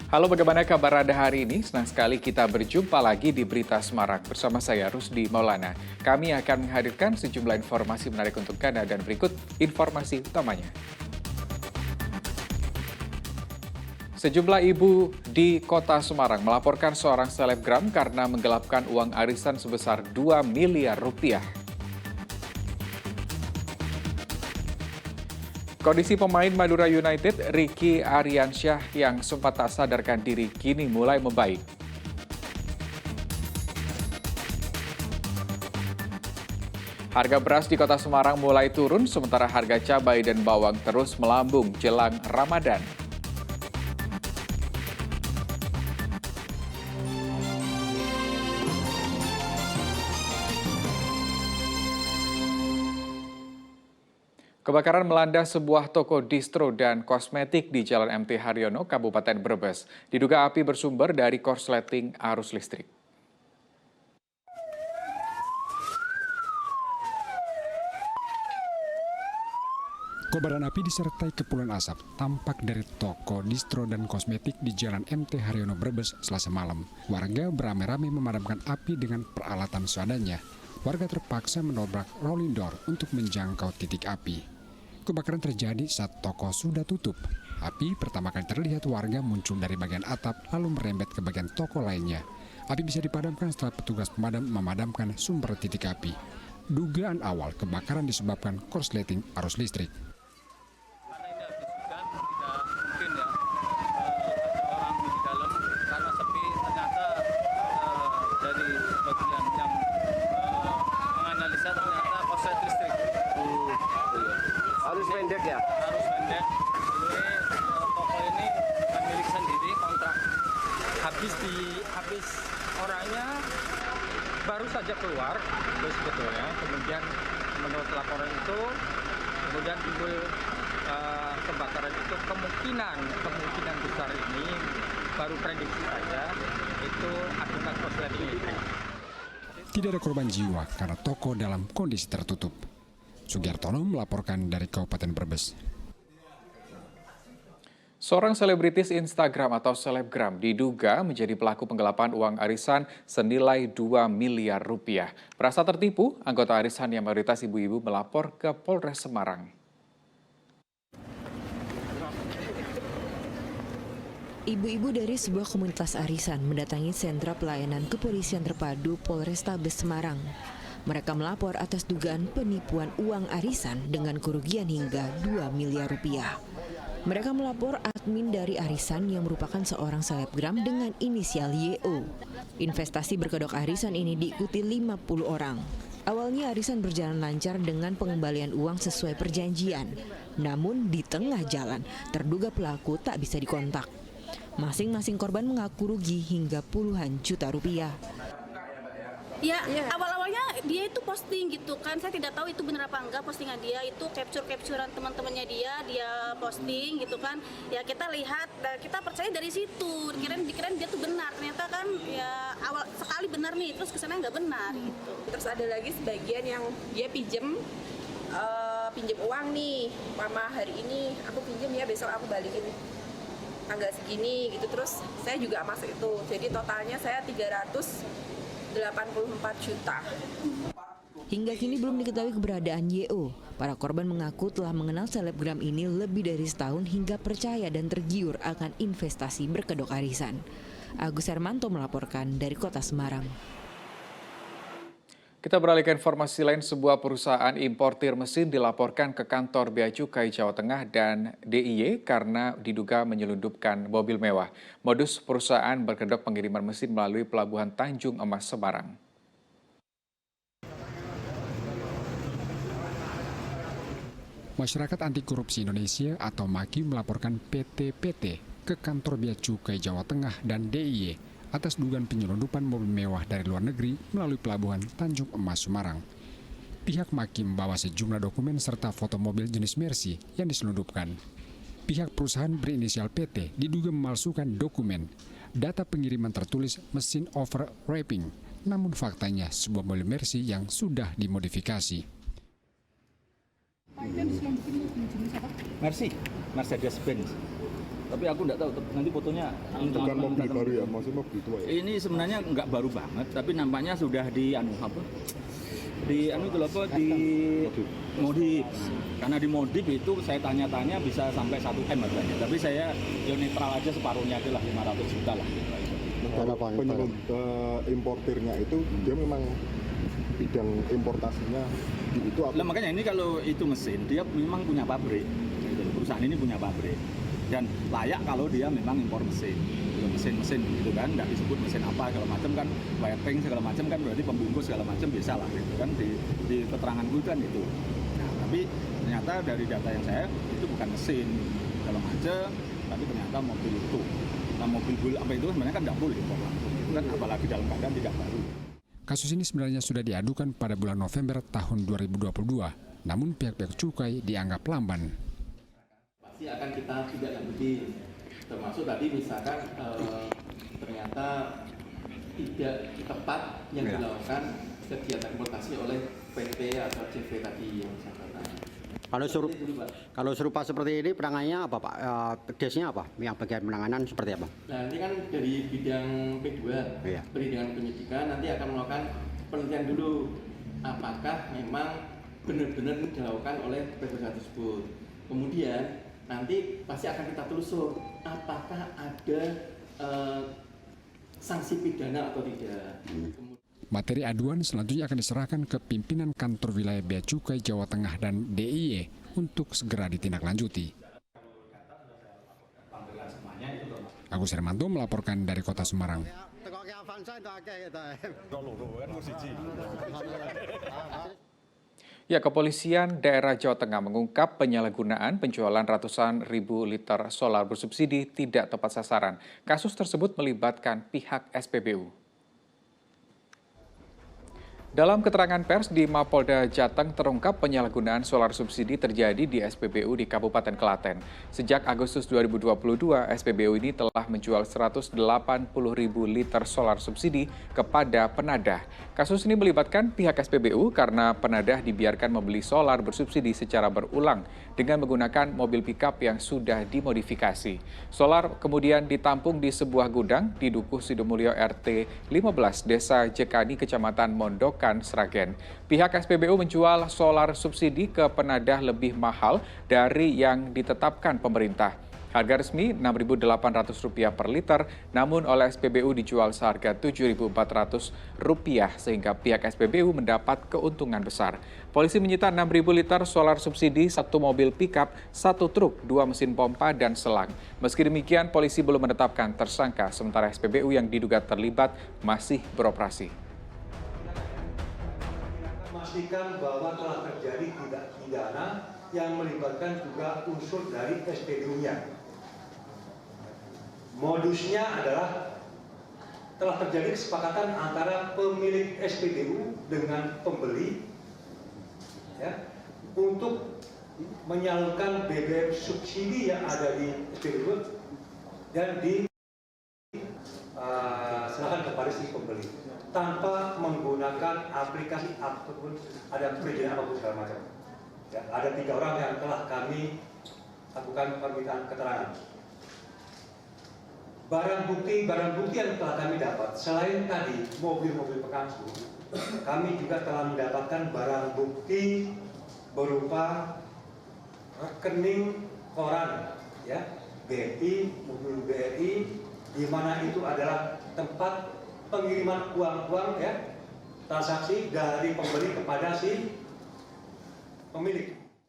Halo, bagaimana kabar Anda hari ini? Senang sekali kita berjumpa lagi di Berita Semarang bersama saya Rusdi Maulana. Kami akan menghadirkan sejumlah informasi menarik untuk Anda dan berikut informasi utamanya. Sejumlah ibu di kota Semarang melaporkan seorang selebgram karena menggelapkan uang arisan sebesar 2 miliar rupiah. Kondisi pemain Madura United, Ricky Ariansyah yang sempat tak sadarkan diri kini mulai membaik. Harga beras di kota Semarang mulai turun, sementara harga cabai dan bawang terus melambung jelang Ramadan. Kebakaran melanda sebuah toko distro dan kosmetik di Jalan MT Haryono, Kabupaten Brebes. Diduga api bersumber dari korsleting arus listrik. Kobaran api disertai kepulan asap tampak dari toko distro dan kosmetik di Jalan MT Haryono Brebes Selasa malam. Warga beramai-ramai memadamkan api dengan peralatan seadanya. Warga terpaksa menobrak rolling door untuk menjangkau titik api. Kebakaran terjadi saat toko sudah tutup. Api pertama kali terlihat warga muncul dari bagian atap lalu merembet ke bagian toko lainnya. Api bisa dipadamkan setelah petugas pemadam memadamkan sumber titik api. Dugaan awal kebakaran disebabkan korsleting arus listrik. Harus pendek ya? Harus pendek. Ini toko ini kan milik sendiri, kontrak. Habis orangnya baru saja keluar, itu sebetulnya. Kemudian menurut laporan itu, kemudian timbul kebakaran itu kemungkinan besar ini baru prediksi saja itu akibat korsleting listrik. Tidak ada korban jiwa karena toko dalam kondisi tertutup. Sugiartono melaporkan dari Kabupaten Brebes. Seorang selebritis Instagram atau selebgram diduga menjadi pelaku penggelapan uang arisan senilai 2 miliar rupiah. Merasa tertipu, anggota arisan yang mayoritas ibu-ibu melapor ke Polres Semarang. Ibu-ibu dari sebuah komunitas arisan mendatangi sentra pelayanan kepolisian terpadu Polrestabes Semarang. Mereka melapor atas dugaan penipuan uang arisan dengan kerugian hingga 2 miliar rupiah. Mereka melapor admin dari arisan yang merupakan seorang selebgram dengan inisial YO. Investasi berkedok arisan ini diikuti 50 orang. Awalnya arisan berjalan lancar dengan pengembalian uang sesuai perjanjian. Namun di tengah jalan, terduga pelaku tak bisa dikontak. Masing-masing korban mengaku rugi hingga puluhan juta rupiah. Ya, awal-awalnya dia itu posting gitu kan, saya tidak tahu itu benar apa enggak postingan dia, itu capture-capturean teman-temannya dia posting gitu kan. Ya kita lihat, kita percaya dari situ, dikirain dia tuh benar, ternyata kan ya awal sekali benar nih, terus kesannya nggak benar gitu. Terus ada lagi sebagian yang dia pinjem uang nih, mama hari ini aku pinjem ya, besok aku balikin tanggal segini gitu. Terus saya juga masuk itu, jadi totalnya saya 384 juta. Hingga kini belum diketahui keberadaan YO. Para korban mengaku telah mengenal selebgram ini lebih dari setahun hingga percaya dan tergiur akan investasi berkedok arisan. Agus Hermanto melaporkan dari Kota Semarang. Kita beralih ke informasi lain, sebuah perusahaan importir mesin dilaporkan ke kantor Bea Cukai Jawa Tengah dan DIY karena diduga menyelundupkan mobil mewah. Modus perusahaan berkedok pengiriman mesin melalui Pelabuhan Tanjung Emas Semarang. Masyarakat Anti Korupsi Indonesia atau MAKI melaporkan PT-PT ke kantor Bea Cukai Jawa Tengah dan DIY atas dugaan penyelundupan mobil mewah dari luar negeri melalui Pelabuhan Tanjung Emas Semarang. Pihak MAKI membawa sejumlah dokumen serta foto mobil jenis Mercy yang diselundupkan. Pihak perusahaan berinisial PT diduga memalsukan dokumen. Data pengiriman tertulis mesin overwrapping, namun faktanya sebuah mobil Mercy yang sudah dimodifikasi. Mercy, Mercedes-Benz. Tapi aku nggak tahu nanti fotonya. Bukan mobil baru ya, maksudnya mobil tua ya? Ini sebenarnya nggak baru banget, tapi nampaknya sudah di modif. Karena di modif itu saya tanya-tanya bisa sampai 1 M harganya. Tapi saya netral aja, separuhnya aja lah, 500 juta lah. Penyebab importirnya itu dia memang bidang importasinya itu apa? Nah, makanya ini kalau itu mesin dia memang punya pabrik, gitu. Perusahaan ini punya pabrik dan layak kalau dia memang impor mesin gitu kan, nggak disebut mesin apa segala macam kan, piping segala macam kan, berarti pembungkus segala macam bisa lah gitu kan di keteranganku kan itu. Nah, tapi ternyata dari data yang saya itu bukan mesin segala macam, tapi ternyata mobil itu. Nah, mobil apa itu sebenarnya kan nggak boleh impor langsung, gitu kan, apalagi dalam keadaan tidak baru. Kasus ini sebenarnya sudah diadukan pada bulan November tahun 2022, namun pihak-pihak cukai dianggap lamban. Pasti akan kita tidak lanjutin, termasuk tadi misalkan ternyata tidak tepat yang dilakukan kegiatan importasi oleh PT atau CV tadi yang saya katakan. Kalau serupa seperti ini penanganannya apa Pak? Desnya apa? Yang bagian penanganan seperti apa? Nah ini kan dari bidang P2, pendidikan penyidikan, nanti akan melakukan penelitian dulu apakah memang benar-benar dilakukan oleh perusahaan tersebut. Kemudian nanti pasti akan kita telusur apakah ada sanksi pidana atau tidak. Materi aduan selanjutnya akan diserahkan ke pimpinan kantor wilayah Bea Cukai Jawa Tengah dan DIY untuk segera ditindaklanjuti. Agus Hermanto melaporkan dari Kota Semarang. Ya, Kepolisian Daerah Jawa Tengah mengungkap penyalahgunaan penjualan ratusan ribu liter solar bersubsidi tidak tepat sasaran. Kasus tersebut melibatkan pihak SPBU. Dalam keterangan pers di Mapolda Jateng terungkap penyalahgunaan solar subsidi terjadi di SPBU di Kabupaten Klaten. Sejak Agustus 2022, SPBU ini telah menjual 180.000 liter solar subsidi kepada penadah. Kasus ini melibatkan pihak SPBU karena penadah dibiarkan membeli solar bersubsidi secara berulang dengan menggunakan mobil pickup yang sudah dimodifikasi. Solar kemudian ditampung di sebuah gudang di Dukuh Sidomulyo RT 15 Desa Jekani, Kecamatan Mondokan, Sragen. Pihak SPBU menjual solar subsidi ke penadah lebih mahal dari yang ditetapkan pemerintah. Harga resmi Rp6.800 per liter, namun oleh SPBU dijual seharga Rp7.400 sehingga pihak SPBU mendapat keuntungan besar. Polisi menyita 6.000 liter solar subsidi, 1 mobil pickup, 1 truk, 2 mesin pompa, dan selang. Meski demikian, polisi belum menetapkan tersangka, sementara SPBU yang diduga terlibat masih beroperasi. Memastikan bahwa telah terjadi tindak pidana yang melibatkan juga unsur dari SPBU-nya. Modusnya adalah telah terjadi kesepakatan antara pemilik SPBU dengan pembeli untuk menyalurkan BBM subsidi yang ada di SPBU dan diserahkan kepada si pembeli tanpa menggunakan aplikasi ataupun ada perizinan apapun segala macam. Ya, ada 3 orang yang telah kami lakukan permintaan keterangan. Barang bukti yang telah kami dapat, selain tadi mobil-mobil pekangku, kami juga telah mendapatkan barang bukti berupa rekening koran, ya, BRI, mobil BRI, di mana itu adalah tempat pengiriman uang-uang, ya, transaksi dari pembeli kepada si pemilik.